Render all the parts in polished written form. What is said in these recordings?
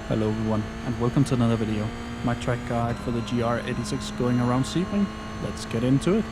Hello everyone and welcome to another video. My track guide for the GR86 going around Sebring. Let's get into it.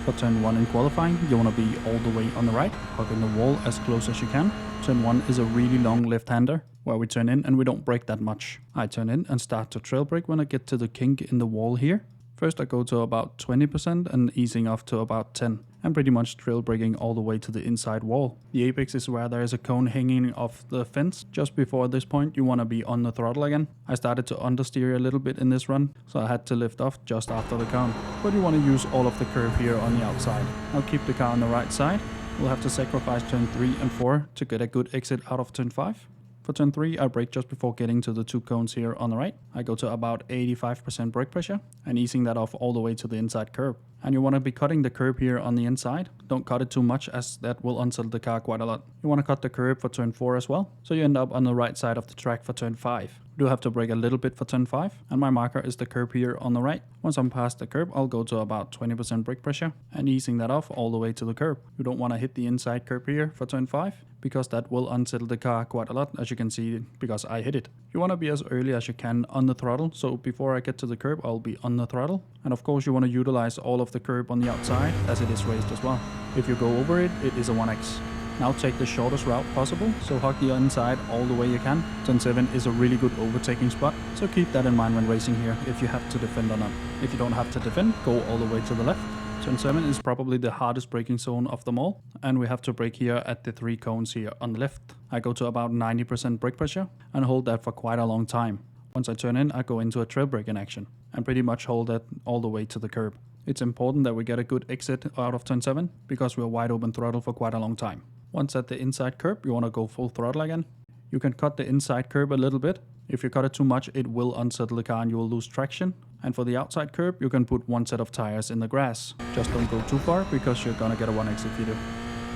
For turn 1 in qualifying, you want to be all the way on the right, hugging the wall as close as you can. Turn 1 is a really long left-hander where we turn in and we don't brake that much. I turn in and start to trail brake when I get to the kink in the wall here. First I go to about 20% and easing off to about 10. And pretty much trail braking all the way to the inside wall. The apex is where there is a cone hanging off the fence. Just before this point you want to be on the throttle again. I started to understeer a little bit in this run, so I had to lift off just after the cone. But you want to use all of the curve here on the outside. I'll keep the car on the right side. We'll have to sacrifice turn 3 and 4 to get a good exit out of turn 5. For turn 3, I brake just before getting to the two cones here on the right. I go to about 85% brake pressure and easing that off all the way to the inside curb. And you want to be cutting the curb here on the inside. Don't cut it too much as that will unsettle the car quite a lot. You want to cut the curb for turn 4 as well, so you end up on the right side of the track for turn 5. You do have to brake a little bit for turn 5, and my marker is the curb here on the right. Once I'm past the curb, I'll go to about 20% brake pressure and easing that off all the way to the curb. You don't want to hit the inside curb here for turn 5, because that will unsettle the car quite a lot, as you can see, because I hit it. You want to be as early as you can on the throttle, so before I get to the curb I'll be on the throttle. And of course you want to utilize all of the curb on the outside as it is raised as well. If you go over it, it is a 1x. Now take the shortest route possible, so hug the inside all the way you can. Turn 7 is a really good overtaking spot, so keep that in mind when racing here if you have to defend or not. If you don't have to defend, go all the way to the left. Turn 7 is probably the hardest braking zone of them all, and we have to brake here at the 3 cones here on the left. I go to about 90% brake pressure and hold that for quite a long time. Once I turn in, I go into a trail brake in action and pretty much hold that all the way to the curb. It's important that we get a good exit out of turn 7 because we're wide open throttle for quite a long time. Once at the inside curb, you want to go full throttle again. You can cut the inside curb a little bit. If you cut it too much, it will unsettle the car and you will lose traction. And for the outside curb, you can put one set of tires in the grass. Just don't go too far because you're gonna get a 1x if you do.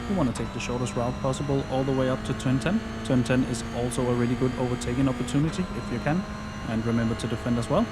You want to take the shortest route possible all the way up to turn 10. Turn 10 is also a really good overtaking opportunity if you can. And remember to defend as well.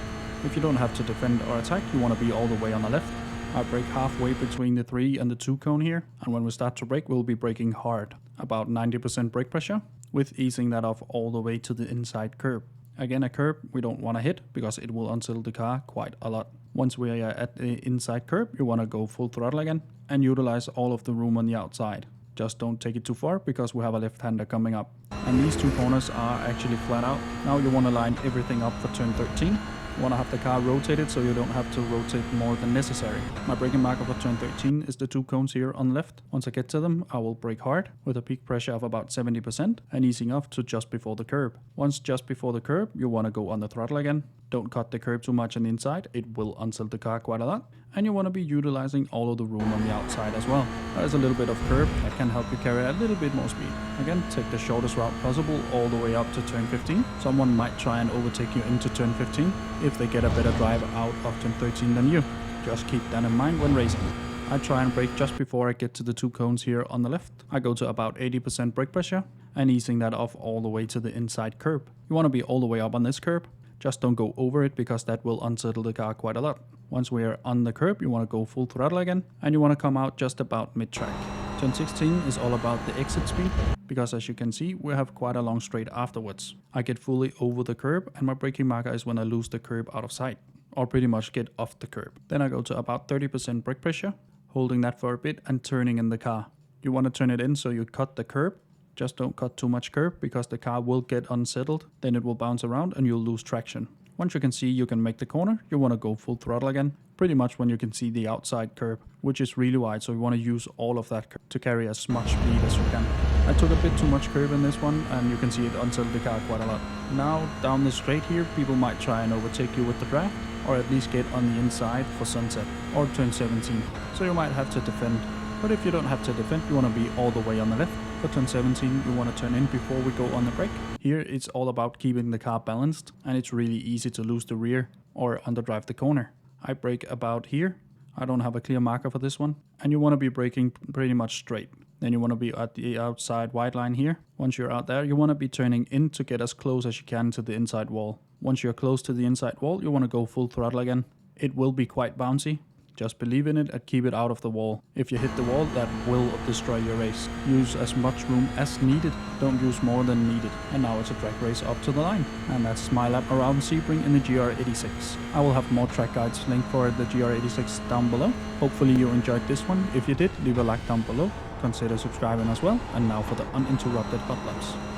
If you don't have to defend or attack, you want to be all the way on the left. I brake halfway between the 3 and the 2 cone here, and when we start to brake, we'll be braking hard, about 90% brake pressure, with easing that off all the way to the inside curb. Again, a curb we don't want to hit because it will unsettle the car quite a lot. Once we are at the inside curb, you want to go full throttle again and utilize all of the room on the outside. Just don't take it too far because we have a left-hander coming up. And these 2 corners are actually flat out. Now you want to line everything up for turn 13. You want to have the car rotated so you don't have to rotate more than necessary. My braking marker for turn 13 is the 2 cones here on the left. Once I get to them, I will brake hard with a peak pressure of about 70% and easing off to just before the curb. Once just before the curb, you want to go on the throttle again. Don't cut the curb too much on the inside, it will unsettle the car quite a lot. And you want to be utilizing all of the room on the outside as well. There's a little bit of curb that can help you carry a little bit more speed. Again, take the shortest route possible all the way up to turn 15. Someone might try and overtake you into turn 15 if they get a better drive out of turn 13 than you. Just keep that in mind when racing. I try and brake just before I get to the 2 cones here on the left. I go to about 80% brake pressure and easing that off all the way to the inside curb. You want to be all the way up on this curb. Just don't go over it because that will unsettle the car quite a lot. Once we are on the curb, you want to go full throttle again and you want to come out just about mid-track. Turn 16 is all about the exit speed because as you can see, we have quite a long straight afterwards. I get fully over the curb and my braking marker is when I lose the curb out of sight or pretty much get off the curb. Then I go to about 30% brake pressure, holding that for a bit and turning in the car. You want to turn it in so you cut the curb. Just don't cut too much curb because the car will get unsettled, then it will bounce around and you'll lose traction. Once you can see you can make the corner, you want to go full throttle again, pretty much when you can see the outside curb, which is really wide, so you want to use all of that curb to carry as much speed as you can. I took a bit too much curb in this one and you can see it unsettled the car quite a lot. Now down the straight here, people might try and overtake you with the draft, or at least get on the inside for sunset or turn 17, so you might have to defend. But if you don't have to defend, you want to be all the way on the left. For turn 17, you want to turn in before we go on the brake. Here it's all about keeping the car balanced and it's really easy to lose the rear or underdrive the corner. I brake about here. I don't have a clear marker for this one. And you want to be braking pretty much straight. Then you want to be at the outside white line here. Once you're out there, you want to be turning in to get as close as you can to the inside wall. Once you're close to the inside wall, you want to go full throttle again. It will be quite bouncy. Just believe in it and keep it out of the wall. If you hit the wall, that will destroy your race. Use as much room as needed. Don't use more than needed. And now it's a track race up to the line. And that's my lap around Sebring in the GR86. I will have more track guides linked for the GR86 down below. Hopefully you enjoyed this one. If you did, leave a like down below. Consider subscribing as well. And now for the uninterrupted hot laps.